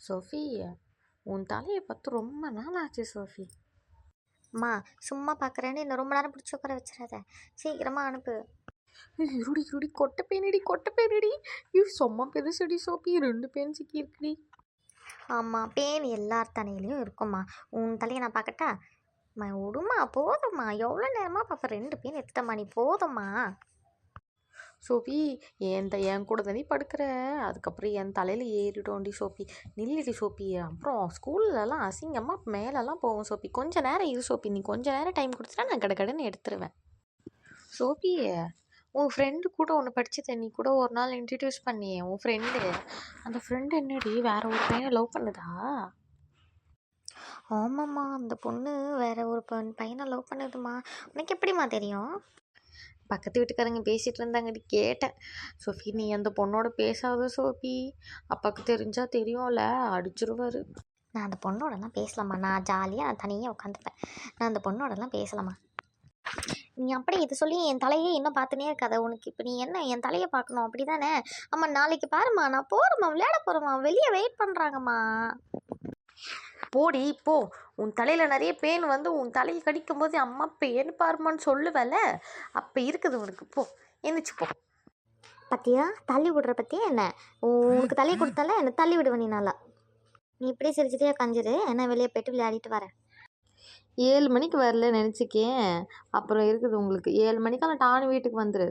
Sophie, உன் தலையை பார்த்து ரொம்ப நாள் ஆச்சு சோஃபி. அம்மா சும்மா பார்க்குறேன்னு இன்னும் ரொம்ப நேரம் பிடிச்சி உட்கார வச்சிடாத, சீக்கிரமாக அனுப்பு. இருடி இருடி, கொட்டை பேனடி. சும்மா பெருசடி சோஃபி, 2 பேன் சிக்கி இருக்குடி. ஆமாம், பேன் எல்லார் தலையிலையும் இருக்கும்மா. உன் தலையை நான் பார்க்கட்டா? விடுமா, போதும்மா, எவ்வளோ நேரமாக பார்ப்ப? 2 பேன் எடுத்துட்டம்மா, நீ போதும்மா. சோஃபி, என் கூட தானே படுக்கிற, அதுக்கப்புறம் என் தலையில் ஏறிட்டோண்டி சோஃபி. நில்லுடி சோஃபி, அப்புறம் ஸ்கூல்லலாம் அசிங்கமாக மேலெல்லாம் போவோம் சோஃபி. கொஞ்சம் நேரம் இரு சோஃபி, நீ கொஞ்சம் நேரம் டைம் கொடுத்துட்டா நான் கடன்னு எடுத்துருவேன். சோஃபி, உன் ஃப்ரெண்டு கூட ஒன்று படிச்சது, நீ கூட ஒரு நாள் இன்ட்ரடியூஸ் பண்ணியே உன் ஃப்ரெண்டு. அந்த ஃப்ரெண்டு என்னடி வேற ஒரு பையனை லவ் பண்ணுதா? ஆமாம்மா, அந்த பொண்ணு வேற ஒரு பையனை லவ் பண்ணுதுமா. உனக்கு எப்படிம்மா தெரியும்? பக்கத்து வீட்டுக்காரங்க பேசிகிட்டு இருந்தாங்கடி, கேட்டேன். சோஃபி, நீ அந்த பொண்ணோட பேசாத சோஃபி, அப்பாவுக்கு தெரிஞ்சா தெரியும்ல, அடிச்சிருவாரு. நான் அந்த பொண்ணோடலாம் பேசலாமா? நான் ஜாலியாக தனியாக உட்காந்துப்பேன். நான் அந்த பொண்ணோடலாம் பேசலாமா? நீ அப்படி இது சொல்லி என் தலையே இன்னும் பார்த்துனே இருக்காத. உனக்கு இப்போ நீ என்ன என் தலையை பார்க்கணும் அப்படி தானே? ஆமாம், நாளைக்கு பாரும்மா, நான் போகிறேம்மா, விளையாட போகிறேம்மா, வெளியே வெயிட் பண்ணுறாங்கம்மா. போடி போ. உன் தலையில் நிறைய பேன் வந்து உன் தலையை கடிக்கும் போது அம்மா பேன் பாருமான்னு சொல்லுவல, அப்போ இருக்குது உனக்கு. போ, எந்திரிச்சு போ. பத்தியா தள்ளி விடுற பற்றியா என்ன? உனக்கு தள்ளி கொடுத்தால என்ன தள்ளி விடுவேன் நீ. நல்லா நீ இப்படியே சிரிச்சுட்டே கஞ்சிரு, என்ன வெளியே போய்ட்டு விளையாடிட்டு வரேன். 7 மணிக்கு வரல நினச்சிக்கேன், அப்புறம் இருக்குது உங்களுக்கு. 7 மணிக்கெல்லாம் டானு வீட்டுக்கு வந்துடு.